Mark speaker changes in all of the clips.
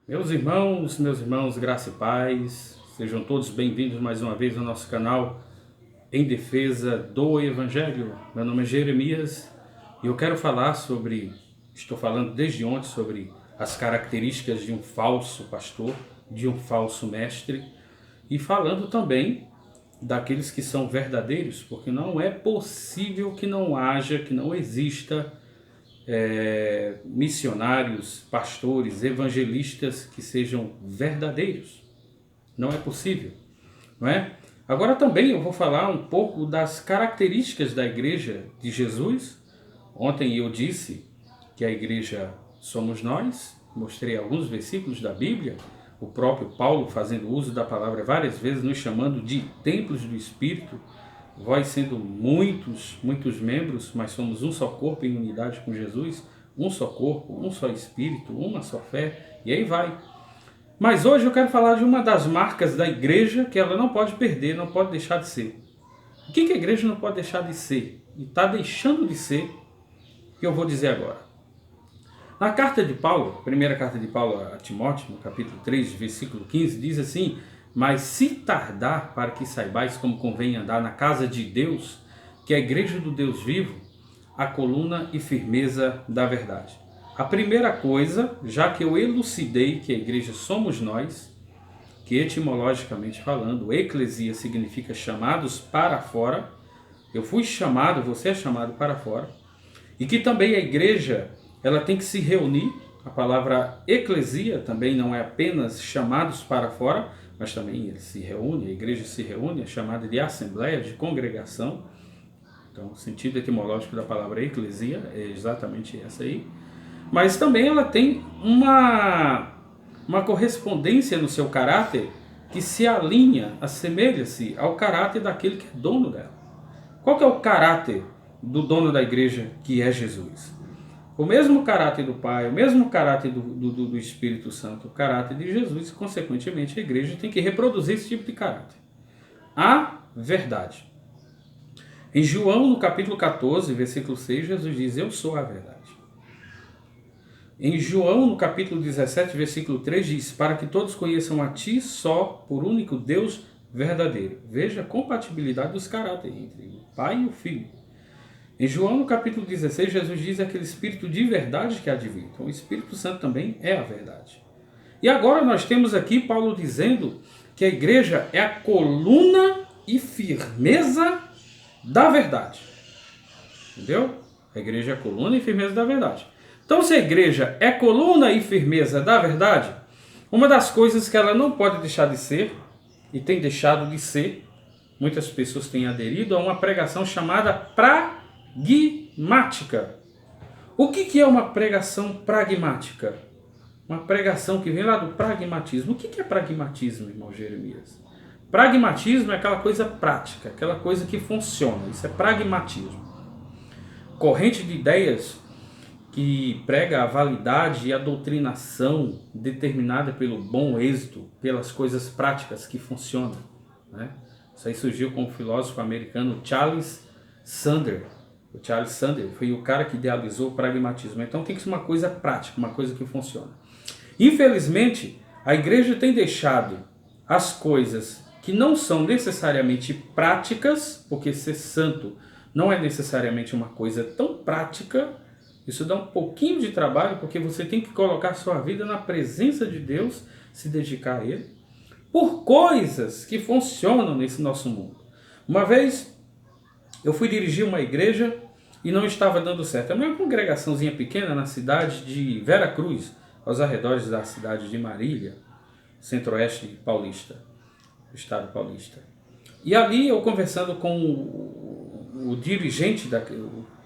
Speaker 1: Meus irmãos, graça e paz, sejam todos bem-vindos mais uma vez ao nosso canal Em Defesa do Evangelho. Meu nome é Jeremias e eu quero falar estou falando desde ontem sobre as características de um falso pastor, de um falso mestre e falando também daqueles que são verdadeiros, porque não é possível que não haja, que não exista missionários, pastores, evangelistas que sejam verdadeiros. Não é possível, não é? Agora também eu vou falar um pouco das características da igreja de Jesus. Ontem eu disse que a igreja somos nós, mostrei alguns versículos da Bíblia, o próprio Paulo fazendo uso da palavra várias vezes, nos chamando de templos do Espírito, vós sendo muitos membros, mas somos um só corpo em unidade com Jesus, um só corpo, um só Espírito, uma só fé, e aí vai. Mas hoje eu quero falar de uma das marcas da igreja que ela não pode perder, não pode deixar de ser. O que a igreja não pode deixar de ser? E está deixando de ser, que eu vou dizer agora. Na carta de Paulo, primeira carta de Paulo a Timóteo, no capítulo 3, versículo 15, diz assim: mas se tardar para que saibais como convém andar na casa de Deus, que é a igreja do Deus vivo, a coluna e firmeza da verdade. A primeira coisa, já que eu elucidei que a igreja somos nós, que etimologicamente falando, eclesia significa chamados para fora, eu fui chamado, você é chamado para fora, e que também a igreja ela tem que se reunir. A palavra eclesia também não é apenas chamados para fora, mas também ele se reúne, a igreja se reúne, é chamada de assembleia, de congregação. Então, o sentido etimológico da palavra eclesia é exatamente essa aí. Mas também ela tem uma correspondência no seu caráter que se alinha, assemelha-se ao caráter daquele que é dono dela. Qual que é o caráter do dono da igreja, que é Jesus? O mesmo caráter do Pai, o mesmo caráter do Espírito Santo, o caráter de Jesus, e consequentemente a igreja tem que reproduzir esse tipo de caráter. A verdade. Em João, no capítulo 14, versículo 6, Jesus diz: eu sou a verdade. Em João, no capítulo 17, versículo 3, diz: para que todos conheçam a ti só, por único Deus verdadeiro. Veja a compatibilidade dos caráteres entre o Pai e o Filho. Em João, no capítulo 16, Jesus diz aquele Espírito de verdade que há de vir. Então, o Espírito Santo também é a verdade. E agora nós temos aqui Paulo dizendo que a igreja é a coluna e firmeza da verdade. Entendeu? A igreja é a coluna e firmeza da verdade. Então, se a igreja é coluna e firmeza da verdade, uma das coisas que ela não pode deixar de ser, e tem deixado de ser, muitas pessoas têm aderido a uma pregação chamada pragmática. O que é uma pregação pragmática? Uma pregação que vem lá do pragmatismo. O que é pragmatismo, irmão Jeremias? Pragmatismo é aquela coisa prática, aquela coisa que funciona. Isso é pragmatismo. Corrente de ideias que prega a validade e a doutrinação determinada pelo bom êxito, pelas coisas práticas que funcionam, né? Isso aí surgiu com o filósofo americano Charles Sanders. O Charles Sanders foi o cara que idealizou o pragmatismo. Então tem que ser uma coisa prática, uma coisa que funciona. Infelizmente, a igreja tem deixado as coisas que não são necessariamente práticas, porque ser santo não é necessariamente uma coisa tão prática. Isso dá um pouquinho de trabalho, porque você tem que colocar sua vida na presença de Deus, se dedicar a Ele, por coisas que funcionam nesse nosso mundo. Uma vez eu fui dirigir uma igreja e não estava dando certo. É uma congregaçãozinha pequena na cidade de Vera Cruz, aos arredores da cidade de Marília, centro-oeste paulista, estado paulista. E ali eu conversando com o dirigente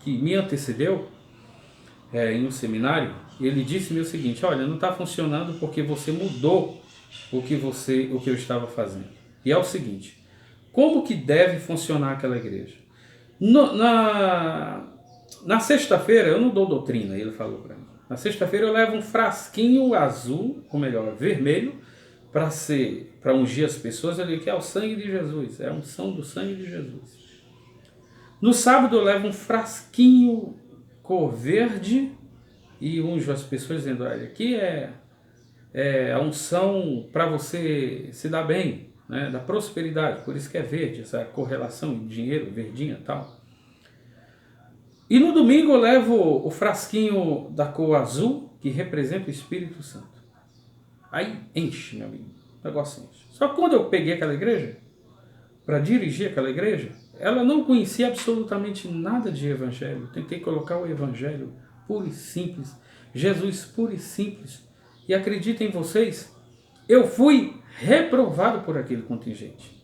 Speaker 1: que me antecedeu, em um seminário, ele disse-me o seguinte: olha, não está funcionando porque você mudou o que eu estava fazendo. E é o seguinte: como que deve funcionar aquela igreja? Na sexta-feira eu não dou doutrina, ele falou para mim. Na sexta-feira eu levo um frasquinho azul, ou melhor, vermelho, para ungir as pessoas ali, que é o sangue de Jesus, é a unção do sangue de Jesus. No sábado eu levo um frasquinho cor verde e unjo as pessoas dizendo: olha, aqui é a unção para você se dar bem, né? Da prosperidade, por isso que é verde, essa correlação de dinheiro, verdinha e tal. E no domingo eu levo o frasquinho da cor azul, que representa o Espírito Santo. Aí enche, meu amigo, o negócio enche. Só que quando eu peguei aquela igreja, para dirigir aquela igreja, ela não conhecia absolutamente nada de evangelho. Tentei colocar o evangelho puro e simples, Jesus puro e simples. E acreditem vocês, eu fui reprovado por aquele contingente.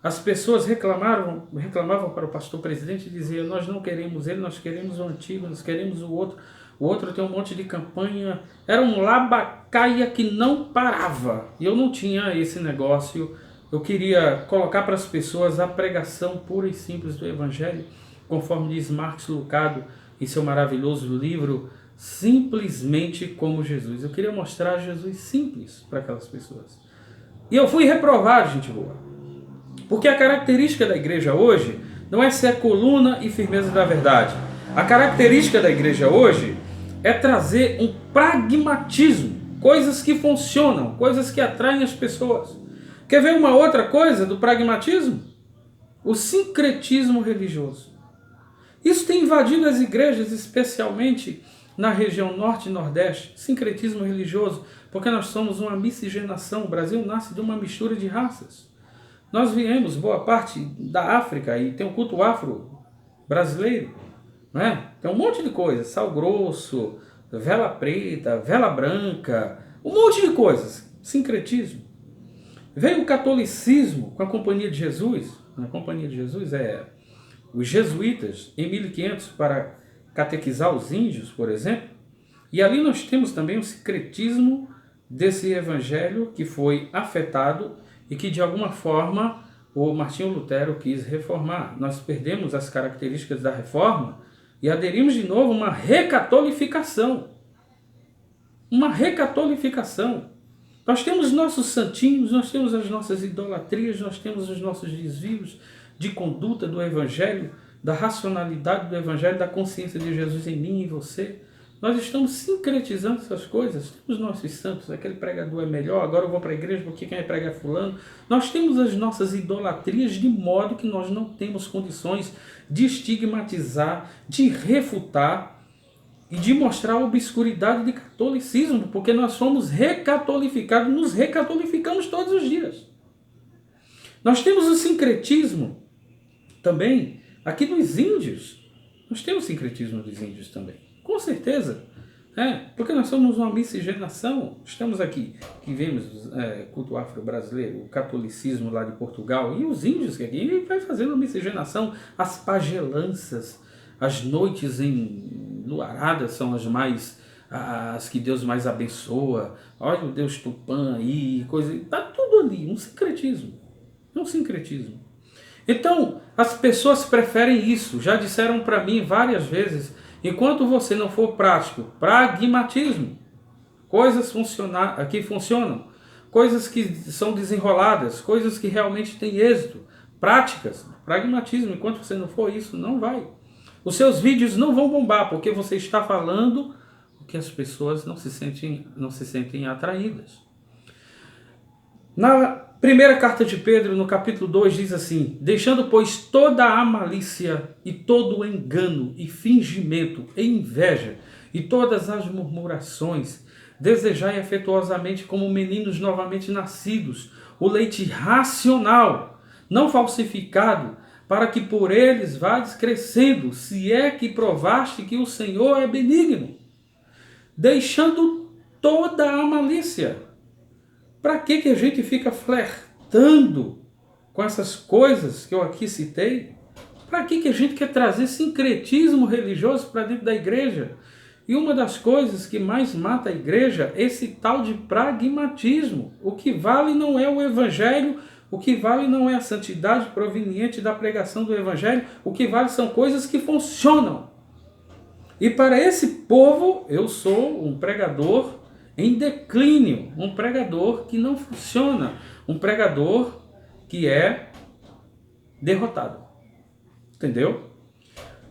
Speaker 1: As pessoas reclamavam para o pastor presidente e diziam: nós não queremos ele, nós queremos o antigo, nós queremos o outro. O outro tem um monte de campanha. Era um labacaia que não parava. E eu não tinha esse negócio. Eu queria colocar para as pessoas a pregação pura e simples do Evangelho, conforme diz Marcos Lucado em seu maravilhoso livro, Simplesmente como Jesus. Eu queria mostrar Jesus simples para aquelas pessoas. E eu fui reprovado, gente boa. Porque a característica da igreja hoje não é ser coluna e firmeza da verdade. A característica da igreja hoje é trazer um pragmatismo, coisas que funcionam, coisas que atraem as pessoas. Quer ver uma outra coisa do pragmatismo? O sincretismo religioso. Isso tem invadido as igrejas, especialmente na região norte e nordeste. Sincretismo religioso, porque nós somos uma miscigenação. O Brasil nasce de uma mistura de raças. Nós viemos boa parte da África e tem um culto afro brasileiro, né? Tem um monte de coisa, sal grosso, vela preta, vela branca, um monte de coisas, sincretismo. Veio o catolicismo com a Companhia de Jesus. A Companhia de Jesus é os jesuítas em 1500 para catequizar os índios, por exemplo. E ali nós temos também o sincretismo desse evangelho que foi afetado e que de alguma forma o Martinho Lutero quis reformar. Nós perdemos as características da reforma e aderimos de novo a uma recatolificação. Uma recatolificação. Nós temos nossos santinhos, nós temos as nossas idolatrias, nós temos os nossos desvios de conduta do Evangelho, da racionalidade do Evangelho, da consciência de Jesus em mim e em você. Nós estamos sincretizando essas coisas. Temos nossos santos, aquele pregador é melhor, agora eu vou para a igreja porque quem é prega é fulano. Nós temos as nossas idolatrias de modo que nós não temos condições de estigmatizar, de refutar e de mostrar a obscuridade de catolicismo, porque nós fomos recatolificados, nos recatolificamos todos os dias. Nós temos o sincretismo também aqui dos índios. Nós temos o sincretismo dos índios também. Com certeza, porque nós somos uma miscigenação. Estamos aqui, que vemos culto afro-brasileiro, o catolicismo lá de Portugal, e os índios que aqui vai fazendo uma miscigenação. As pagelanças, as noites enluaradas são as que Deus mais abençoa. Olha o Deus Tupã aí, coisa, está tudo ali, um sincretismo. Um sincretismo. Então, as pessoas preferem isso. Já disseram para mim várias vezes: enquanto você não for prático, pragmatismo, coisas que funcionam, coisas que são desenroladas, coisas que realmente têm êxito, práticas, pragmatismo, enquanto você não for isso, não vai. Os seus vídeos não vão bombar, porque você está falando o que as pessoas não se sentem atraídas. Na primeira carta de Pedro, no capítulo 2, diz assim: deixando, pois, toda a malícia e todo o engano e fingimento e inveja e todas as murmurações, desejai afetuosamente como meninos novamente nascidos o leite racional, não falsificado, para que por eles vades crescendo, se é que provaste que o Senhor é benigno. Deixando toda a malícia. Para que a gente fica flertando com essas coisas que eu aqui citei? Para que a gente quer trazer sincretismo religioso para dentro da igreja? E uma das coisas que mais mata a igreja é esse tal de pragmatismo. O que vale não é o evangelho, o que vale não é a santidade proveniente da pregação do evangelho, o que vale são coisas que funcionam. E para esse povo, eu sou um pregador em declínio, um pregador que não funciona, um pregador que é derrotado. Entendeu?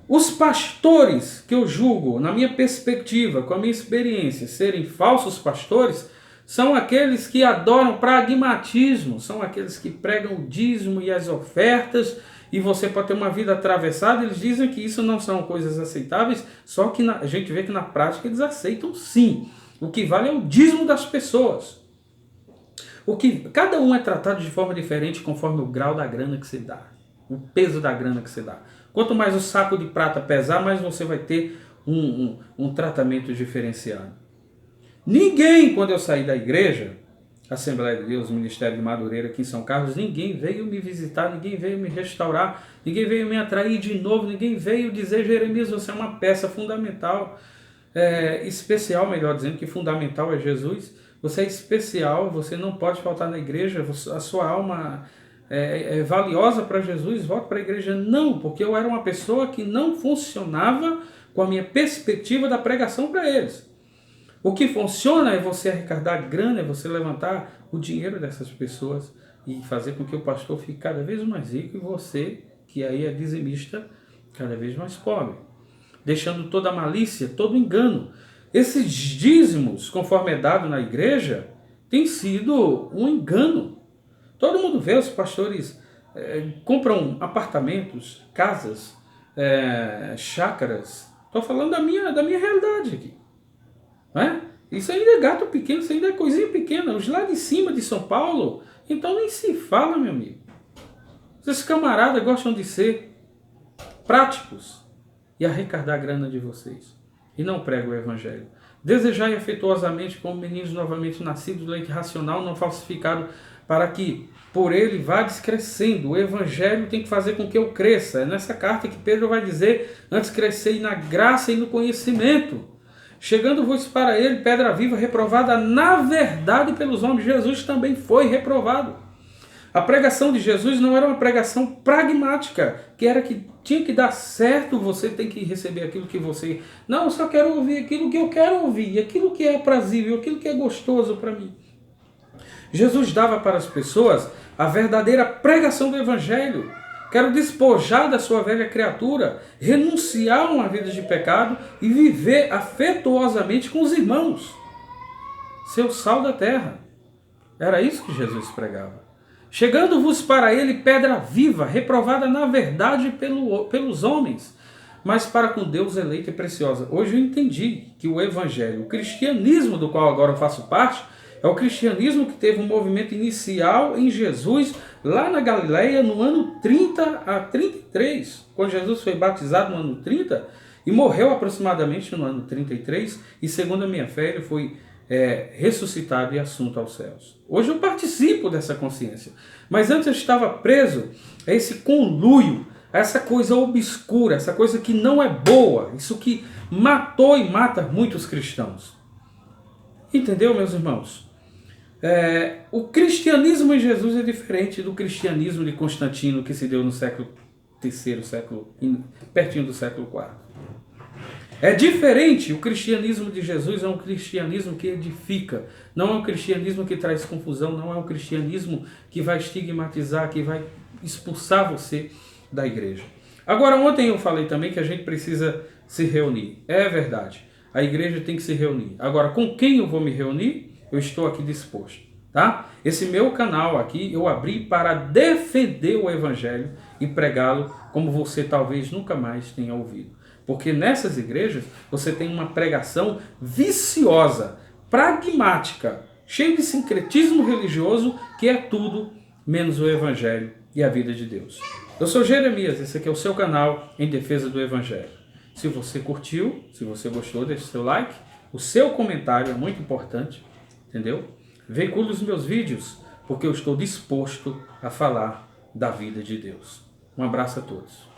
Speaker 1: Os pastores que eu julgo, na minha perspectiva, com a minha experiência, serem falsos pastores, são aqueles que adoram pragmatismo, são aqueles que pregam o dízimo e as ofertas, e você pode ter uma vida atravessada. Eles dizem que isso não são coisas aceitáveis, só que a gente vê que na prática eles aceitam sim. O que vale é o dízimo das pessoas. Cada um é tratado de forma diferente conforme o grau da grana que você dá, o peso da grana que você dá. Quanto mais o saco de prata pesar, mais você vai ter um tratamento diferenciado. Ninguém, quando eu saí da igreja, Assembleia de Deus, Ministério de Madureira aqui em São Carlos, ninguém veio me visitar, ninguém veio me restaurar, ninguém veio me atrair de novo, ninguém veio dizer: Jeremias, você é uma peça fundamental, especial, melhor dizendo, que fundamental é Jesus. Você é especial, você não pode faltar na igreja, a sua alma é valiosa para Jesus, volte para a igreja. Não, porque eu era uma pessoa que não funcionava com a minha perspectiva da pregação para eles. O que funciona é você arrecadar grana, é você levantar o dinheiro dessas pessoas e fazer com que o pastor fique cada vez mais rico e você, que aí é dizimista, cada vez mais pobre. Deixando toda a malícia, todo o engano. Esses dízimos, conforme é dado na igreja, tem sido um engano. Todo mundo vê, os pastores compram apartamentos, casas, chácaras. Estou falando da minha realidade aqui. Não é? Isso ainda é gato pequeno, isso ainda é coisinha pequena. Os lá de cima de São Paulo, então nem se fala, meu amigo. Esses camaradas gostam de ser práticos e arrecadar a grana de vocês. E não pregam o evangelho. Desejai afetuosamente como meninos novamente nascidos do leite racional, não falsificado, para que por ele vá descrescendo. O evangelho tem que fazer com que eu cresça. É nessa carta que Pedro vai dizer: antes crescei na graça e no conhecimento. Chegando-vos para ele, pedra viva, reprovada na verdade pelos homens. Jesus também foi reprovado. A pregação de Jesus não era uma pregação pragmática, que era que tinha que dar certo, você tem que receber aquilo que você... Não, eu só quero ouvir aquilo que eu quero ouvir, aquilo que é aprazível, aquilo que é gostoso para mim. Jesus dava para as pessoas a verdadeira pregação do evangelho. Quero despojar da sua velha criatura, renunciar a uma vida de pecado e viver afetuosamente com os irmãos. Ser o sal da terra. Era isso que Jesus pregava. Chegando-vos para ele pedra viva, reprovada na verdade pelos homens, mas para com Deus eleita e preciosa. Hoje eu entendi que o evangelho, o cristianismo do qual agora eu faço parte, é o cristianismo que teve um movimento inicial em Jesus, lá na Galileia, no ano 30 a 33, quando Jesus foi batizado no ano 30 e morreu aproximadamente no ano 33, e segundo a minha fé ele foi ressuscitado e assunto aos céus. Hoje eu participo dessa consciência, mas antes eu estava preso a esse conluio, a essa coisa obscura, essa coisa que não é boa, isso que matou e mata muitos cristãos. Entendeu, meus irmãos? O cristianismo em Jesus é diferente do cristianismo de Constantino, que se deu no século III, pertinho do século IV. É diferente, o cristianismo de Jesus é um cristianismo que edifica, não é um cristianismo que traz confusão, não é um cristianismo que vai estigmatizar, que vai expulsar você da igreja. Agora, ontem eu falei também que a gente precisa se reunir. É verdade, a igreja tem que se reunir. Agora, com quem eu vou me reunir? Eu estou aqui disposto, tá? Esse meu canal aqui eu abri para defender o evangelho e pregá-lo como você talvez nunca mais tenha ouvido. Porque nessas igrejas você tem uma pregação viciosa, pragmática, cheia de sincretismo religioso, que é tudo menos o evangelho e a vida de Deus. Eu sou Jeremias, esse aqui é o seu canal em defesa do evangelho. Se você curtiu, se você gostou, deixe seu like. O seu comentário é muito importante, entendeu? Veicule os meus vídeos, porque eu estou disposto a falar da vida de Deus. Um abraço a todos.